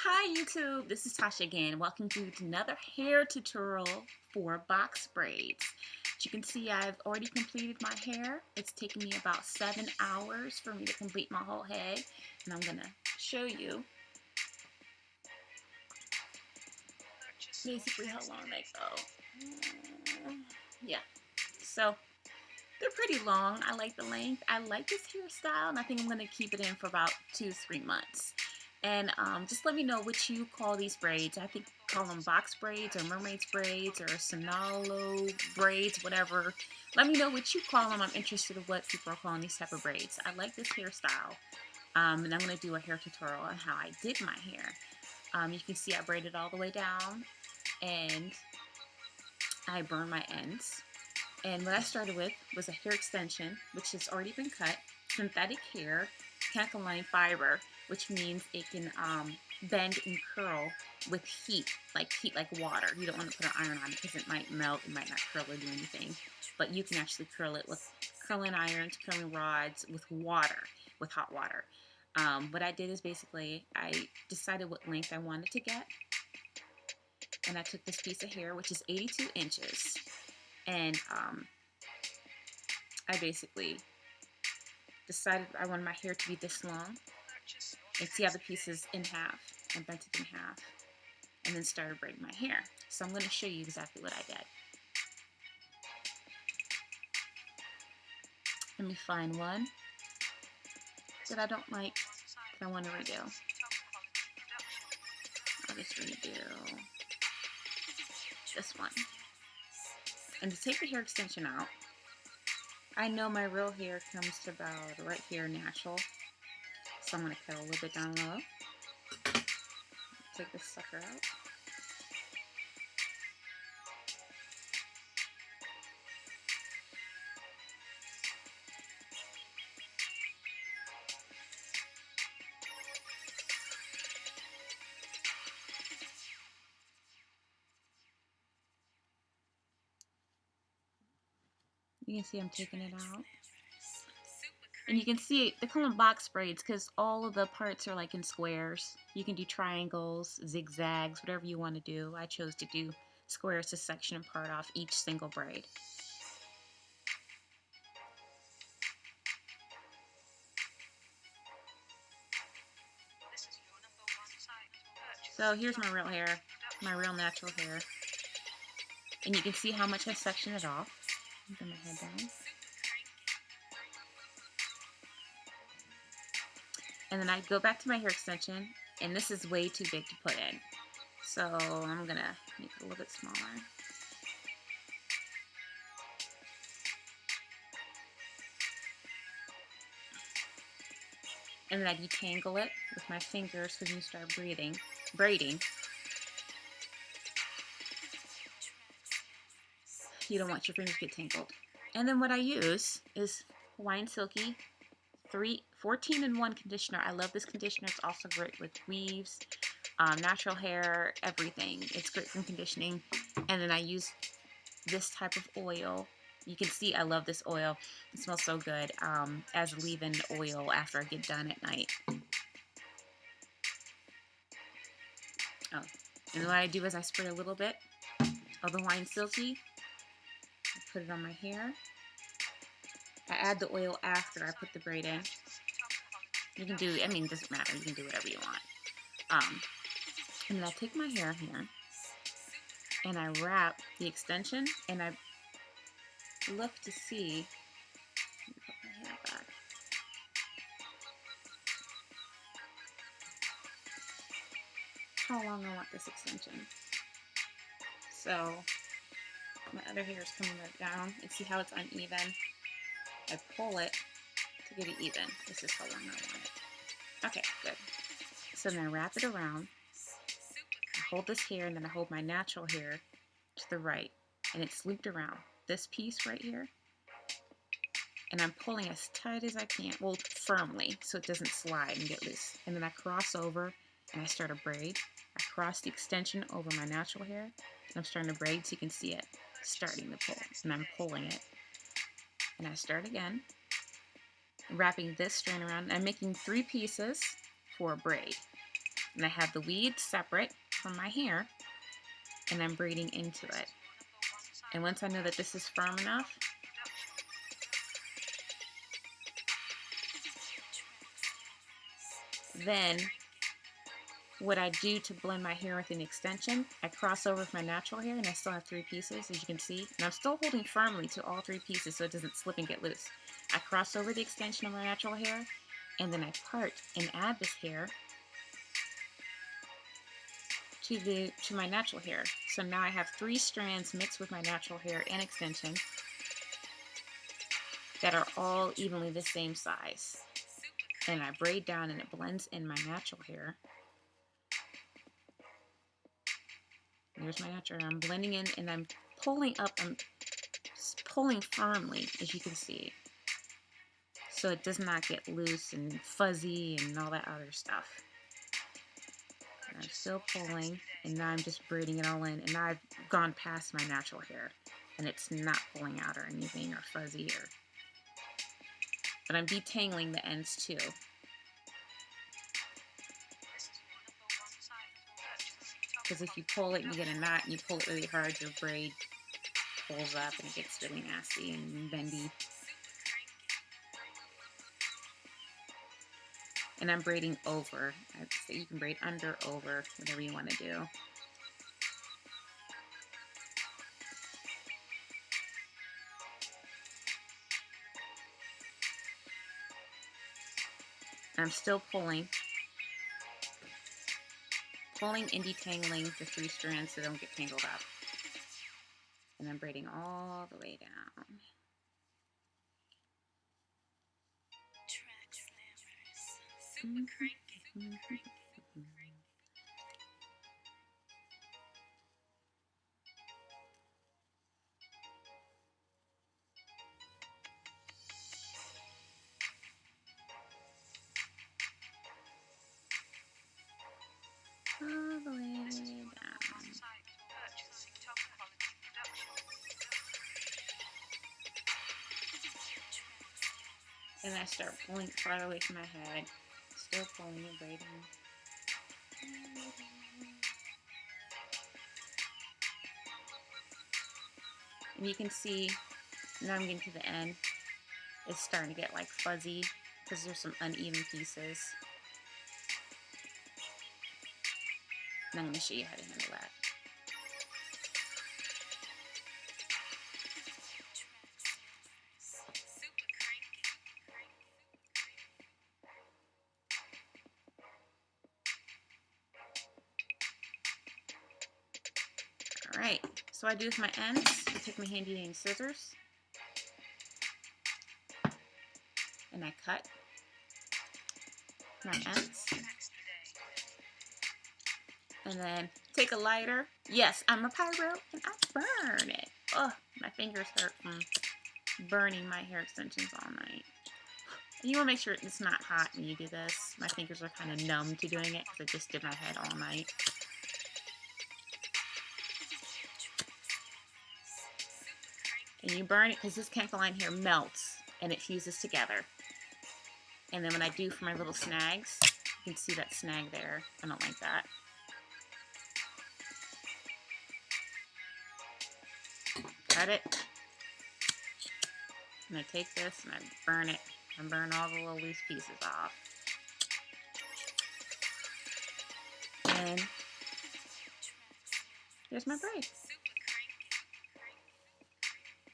Hi YouTube, this is Tasha again. Welcome to another hair tutorial for Box Braids. As you can see, I've already completed my hair. It's taken me about 7 hours for me to complete my whole head, and I'm going to show you basically how long they go. Yeah, so they're pretty long. I like the length. I like this hairstyle, and I think I'm going to keep it in for about 2-3 months. And just let me know what you call these braids. I think call them box braids or mermaid's braids or Solange braids, whatever. Let me know what you call them. I'm interested in what people are calling these type of braids. I like this hairstyle. And I'm going to do a hair tutorial on how I did my hair. You can see I braided all the way down and I burned my ends. And what I started with was a hair extension, which has already been cut, synthetic hair, mechanical line fiber, which means it can bend and curl with heat like water. You don't want to put an iron on it because it might melt, it might not curl or do anything. But you can actually curl it with curling irons, curling rods, with water, with hot water. What I did is basically I decided what length I wanted to get. And I took this piece of hair, which is 82 inches. And I basically decided I wanted my hair to be this long. And see how the piece is in half. I bent it in half. And then started braiding my hair. So I'm going to show you exactly what I did. Let me find one that I don't like, that I want to redo. I'll just redo this one. And to take the hair extension out, I know my real hair comes to about right here natural. So I'm going to cut a little bit down low. Take this sucker out. You can see I'm taking it out. And you can see they call them box braids because all of the parts are like in squares. You can do triangles, zigzags, whatever you want to do. I chose to do squares to section a part off each single braid. So here's my real hair, my real natural hair. And you can see how much I section it off. Put my head down. And then I go back to my hair extension, and this is way too big to put in. So I'm going to make it a little bit smaller. And then I detangle it with my fingers because when you start braiding, you don't want your fingers to get tangled. And then what I use is Hawaiian Silky 14-in-1 conditioner. I love this conditioner. It's also great with weaves, natural hair, everything. It's great for conditioning. And then I use this type of oil. You can see I love this oil. It smells so good as a leave-in oil after I get done at night. Oh, and what I do is I spray a little bit of the Hawaiian Silky. I put it on my hair. I add the oil after I put the braid in. You can do, I mean, it doesn't matter. You can do whatever you want. And then I take my hair here and I wrap the extension and I look to see, let me put my hair back. How long I want this extension. So my other hair is coming right down and see how it's uneven. I pull it to get it even. This is how long I want it. Okay, good. So then I wrap it around. I hold this hair and then I hold my natural hair to the right. And it's looped around this piece right here. And I'm pulling as tight as I can. Well, firmly, so it doesn't slide and get loose. And then I cross over and I start a braid. I cross the extension over my natural hair. And I'm starting to braid so you can see it starting to pull. And I'm pulling it. And I start again, wrapping this strand around. I'm making 3 pieces for a braid. And I have the weeds separate from my hair, and I'm braiding into it. And once I know that this is firm enough, then what I do to blend my hair with an extension, I cross over with my natural hair, and I still have 3 pieces, as you can see. And I'm still holding firmly to all 3 pieces so it doesn't slip and get loose. I cross over the extension of my natural hair, and then I part and add this hair to my natural hair. So now I have 3 strands mixed with my natural hair and extension that are all evenly the same size. And I braid down and it blends in my natural hair. There's my natural hair. I'm blending in and I'm pulling up. I'm pulling firmly, as you can see, so it does not get loose and fuzzy and all that other stuff. And I'm still pulling, and now I'm just braiding it all in, and now I've gone past my natural hair, and it's not pulling out or anything or fuzzy or. But I'm detangling the ends too. Because if you pull it and you get a knot and you pull it really hard, your braid pulls up and it gets really nasty and bendy. And I'm braiding over. So you can braid under, over, whatever you want to do. I'm still pulling and detangling the 3 strands so they don't get tangled up. And I'm braiding all the way down. All the way down. And I start pulling farther away from my head. Still pulling and braiding. And you can see, now I'm getting to the end, it's starting to get like fuzzy because there's some uneven pieces. And I'm going to show you how to handle that. Alright, so I do with my ends, I take my handy dandy scissors and I cut my ends. And then take a lighter. Yes, I'm a pyro and I burn it. Oh, my fingers hurt from burning my hair extensions all night. And you want to make sure it's not hot when you do this. My fingers are kind of numb to doing it because I just did my head all night. And you burn it because this chemical line here melts and it fuses together. And then when I do for my little snags, you can see that snag there. I don't like that. Cut it. And I take this and I burn it and burn all the little loose pieces off. And here's my braid.